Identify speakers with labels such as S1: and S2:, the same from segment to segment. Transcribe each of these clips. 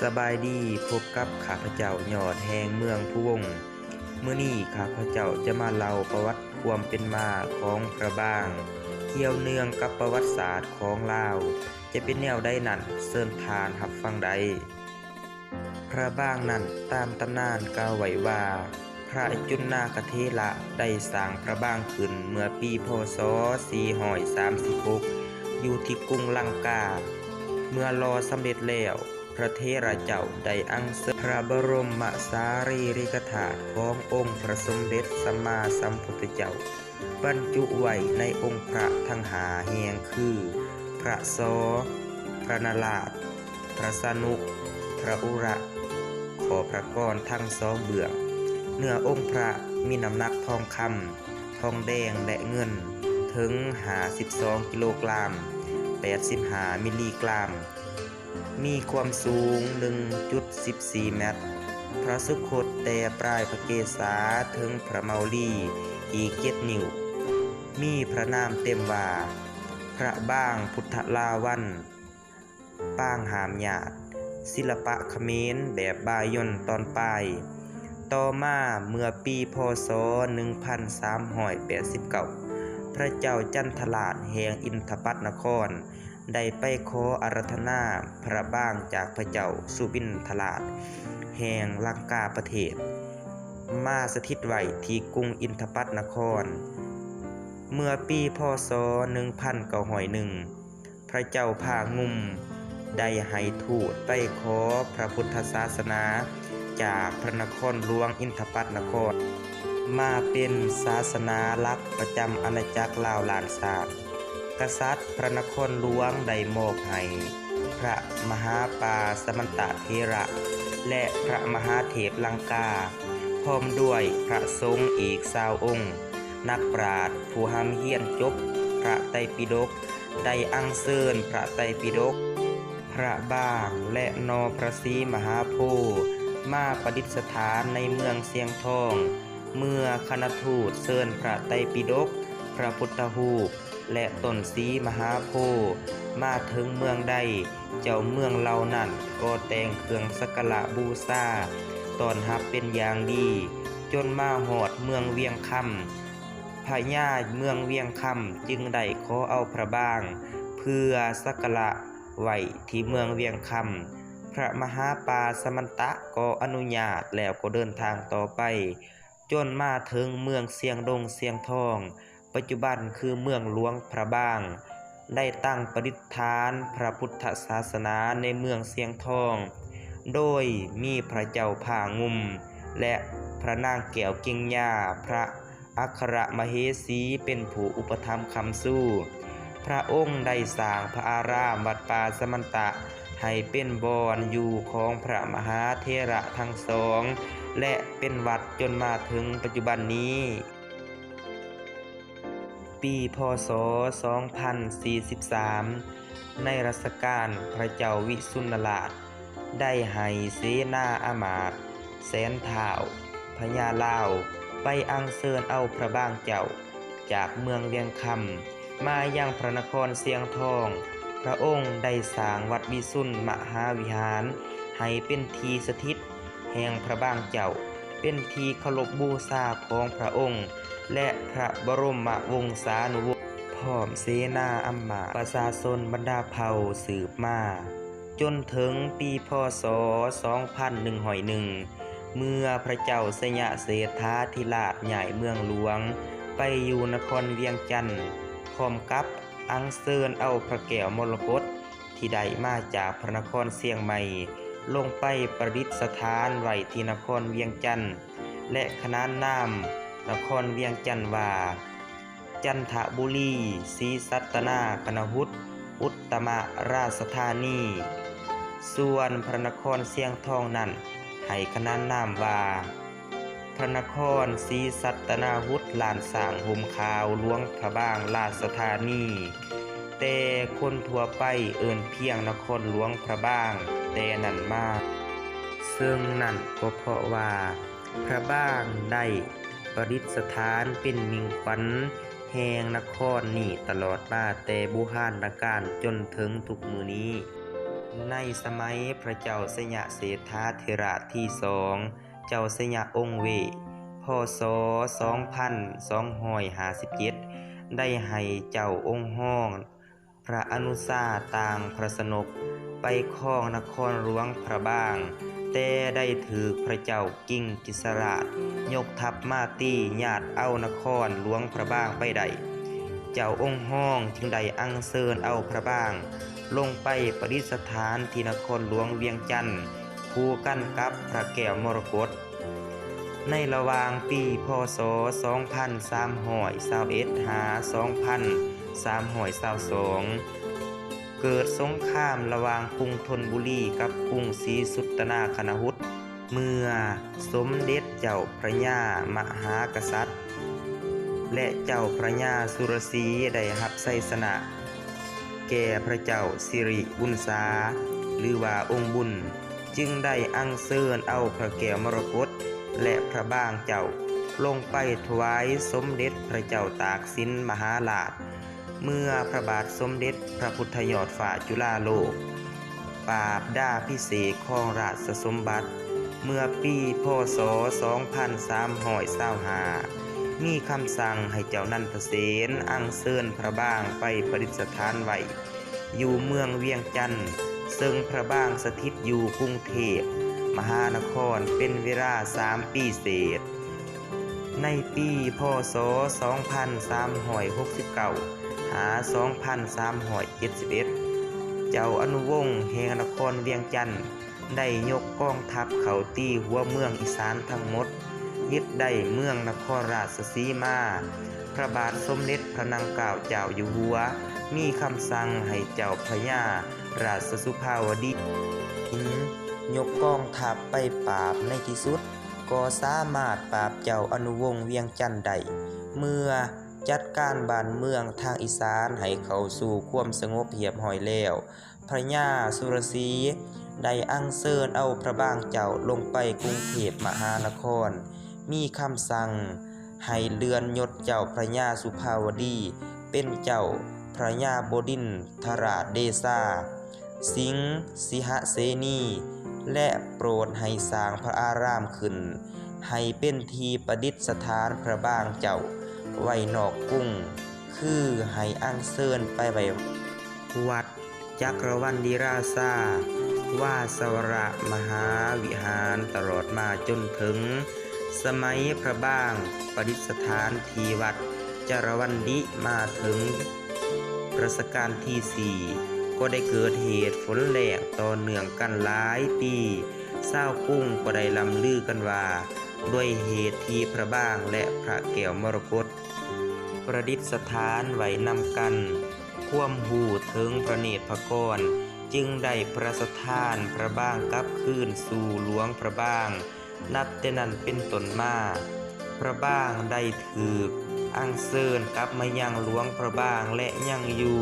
S1: สบายดีพบกับข้าพเจ้ายอดแห่งเมืองพุวงศ์มื้อนี้ข้าพเจ้าจะมาเล่าประวัติความเป็นมาของพระบางเกี่ยวเนื่องกับประวัติศาสตร์ของลาวจะเป็นแนวใดนั้นเชิญทานรับฟังได้พระบางนั้นตามตำนานกล่าวไว้ว่าพระจุนนากเถระได้สร้างพระบางขึ้นเมื่อปีพ.ศ. 436อยู่ที่กรุงลังกาเมื่อรอสำเร็จแล้วพระเถระเจ้าได้อัญเชิญพระบรมสารีริกธาตุขององค์พระสมเด็จสัมมาสัมพุทธเจ้าบรรจุไว้ในองค์พระทั้งห้าแห่งคือพระโสพระนราชพระสนุพระอุระขอพระกรทั้งสองเบื้องเนื้อองค์พระมีน้ำหนักทองคำทองแดงและเงินถึง52กิโลกรัม85มิลลิกรัมมีความสูง 1.14 เมตรพระสุคตแต่ปลายพระเกศาถึงพระเมาลีอีก7 นิ้วมีพระนามเต็มว่าพระบ้างพุทธลาวันป้างหามหยาดศิลปะเขมรแบบบายนตอนปลายต่อมาเมื่อปีพ.ศ. 1389พระเจ้าจันทราชแห่งอินทปัตนครได้ไปขออาราธนาพระบางจากพระเจ้าสุวินทราชแห่งลังกาประเทศมาสถิตไว้ที่กรุงอินทปัตนครเมื่อปีพ.ศ. 1901พระเจ้าพางุมได้ให้ทูตไปขอพระพุทธศาสนาจากพระนครหลวงอินทปัตนครมาเป็นศาสนาหลักประจำอาณาจักรลาวล้านศาสตร์กษัตริย์พระนครหลวงได้มอบให้พระมหาปาสมันตเถระและพระมหาเถรลังกาพร้อมด้วยพระสงฆ์อีก20 องค์นักปราชญ์ผู้หำเฮียนจบพระไตรปิฎกได้อัญเชิญพระไตรปิฎกพระบางและนอพระศรีมหาโพธิ์มาประดิษฐานในเมืองเสียงทองเมื่อคณทูตเชิญพระไตรปิฎกพระพุทธรูปและต้นศรีมหาโพธิ์มาถึงเมืองใดเจ้าเมืองเหล่านั้นก็แต่งเครื่องสักการะบูชาต้อนรับเป็นอย่างดีจนมาฮอดเมืองเวียงคำพญาเมืองเวียงคำจึงได้ขอเอาพระบางเพื่อสักการะไว้ที่เมืองเวียงคำพระมหาปาสมันตะก็อนุญาตแล้วก็เดินทางต่อไปจนมาถึงเมืองเสียงดงเสียงทองปัจจุบันคือเมืองหลวงพระบางได้ตั้งประดิษฐานพระพุทธศาสนาในเมืองเสียงทองโดยมีพระเจ้าผางุมและพระนางแก้วเก่งย่าพระอัครมเหสีเป็นผู้อุปถัมภ์คำสู้พระองค์ได้สร้างพระอารามวัดป่าสมันตะให้เป็นบ่อนอยู่ของพระมหาเถระทั้งสองและเป็นวัดจนมาถึงปัจจุบันนี้ปีพ.ศ. 2043ในรัชกาลพระเจ้าวิสุณราชได้ให้เสนาอามาตย์แสนท้าวพญาลาวไปอัญเชิญเอาพระบางเจ้าจากเมืองเวียงคำมายังพระนครเสียงทองพระองค์ได้สร้างวัดวิสุณมหาวิหารให้เป็นที่สถิตแห่งพระบางเจ้าเป็นที่เคารพบูชาของพระองค์และพระบรมวงศานุวงศ์พร้อมเสนาอำมาตย์ประชาชนบรรดาเผ่าสืบมาจนถึงปีพ.ศ. 2101เมื่อพระเจ้าสยามเศรษฐาธิราชย้ายเมืองหลวงไปอยู่นครเวียงจันทน์พร้อมกับอัญเชิญเอาพระแก้วมรกตที่ได้มาจากพระนครเชียงใหม่ลงไปประดิษฐานไว้ที่นครเวียงจันทน์และขนานนามนครเวียงจันทน์ว่าจันทบุรีศรีสัตนาคณหุตอุตตมราชธานีส่วนพระนครเสียงทองนั้นให้ขนานนามว่าพระนครศรีสัตนาหุตลานสร้างห่มขาวหลวงพระบางราชธานีแต่คนทั่วไปเอิ้นเพียงนครหลวงพระบางแต่นั้นมาซึ่งนั่นก็เพราะว่าพระบางได้ประดิษฐานเป็นมิ่งขวัญแห่งนครนี้ตลอดมาแต่โบราณกาลจนถึงทุกมื้อนี้ ในสมัยพระเจ้าสยะเศรษฐาธิราชที่สองเจ้าสยะองค์เวพศ2257ได้ให้เจ้าองค์ห้องพระอนุสาต่างพระสนกไปครองนครหลวงพระบางแต่ได้ถือพระเจ้ากิ่งกิสราชยกทัพมาตีญาติเอานครหลวงพระบางไปได้เจ้าองค์ห้องจึงได้อัญเชิญเอาพระบางลงไปประดิษฐานที่นครหลวงเวียงจันทน์คู่กันกับพระแก้วมรกตในระหว่างปีพศ2321หา2322เกิดสงครามระหว่างกรุงธนบุรีกับกรุงศรีสุตนาคหุฏเมื่อสมเด็จเจ้าพระยามหากษัตริย์และเจ้าพระยาสุรศรีได้รับชัยชนะแก่พระเจ้าสิริบุญษาหรือว่าองค์บุญจึงได้อัญเชิญเอาพระแก้วมรกตและพระบางเจ้าลงไปถวายสมเด็จพระเจ้าตากสินมหาราชเมื่อพระบาทสมเด็จพระพุทธยอดฟ้าจุฬาโลกปราบดาพิเศษครองราชสมบัติเมื่อปีพศ2325มีคำสั่งให้เจ้านันทเสนอัญเชิญพระบางไปประดิษฐานไว้อยู่เมืองเวียงจันทน์ซึ่งพระบางสถิตอยู่กรุงเทพมหานครเป็นเวลา3 ปีเศษในปีพศ2369หา2371เจ้าอนุวงศ์แห่งนครเวียงจันทน์ได้ยกกองทัพเข้าตีหัวเมืองอีสานทั้งหมดยึดได้เมืองนครราชสีมาพระบาทสมเด็จพระนางเกล้าเจ้าอยู่หัวมีคำสั่งให้เจ้าพระยาราชสุภาวดียกกองทัพไปปราบในที่สุดก็สามารถปราบเจ้าอนุวงศ์เวียงจันทน์ได้เมื่อจัดการบ้านเมืองทางอีสานให้เข้าสู่ความสงบเรียบร้อยแล้วพระยาสุรศรีได้อัญเชิญเอาพระบางเจ้าลงไปกรุงเทพมหานครมีคำสั่งให้เลื่อนยศเจ้าพระยาสุภาวดีเป็นเจ้าพระยาบดินทราชเดชาสิงห์สิหเสนีและโปรดให้สร้างพระอารามขึ้นให้เป็นที่ประดิษฐานพระบางเจ้าไว้นอกกรุงคือให้อัญเชิญไปไว้วัดจักรวรรดิราชาวาสวรมหาวิหารตลอดมาจนถึงสมัยพระบางประดิษฐานที่วัดจักรวรรดิมาถึงรัชกาลที่4ก็ได้เกิดเหตุฝนแรงต่อเนื่องกันหลายปีชาวกรุงก็ได้ลำลือกันว่าด้วยเหตุที่พระบางและพระแก้วมรกตประดิษฐานไว้นำกันความหูถึงพระเนตรพระกรจึงได้ประสถานพระบางกลับคืนสู่หลวงพระบางนับแต่นั้นเป็นต้นมาพระบางได้ถืออัญเชิญกลับมายังหลวงพระบางและยังอยู่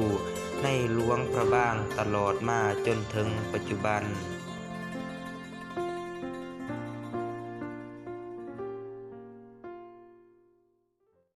S1: ในหลวงพระบางตลอดมาจนถึงปัจจุบัน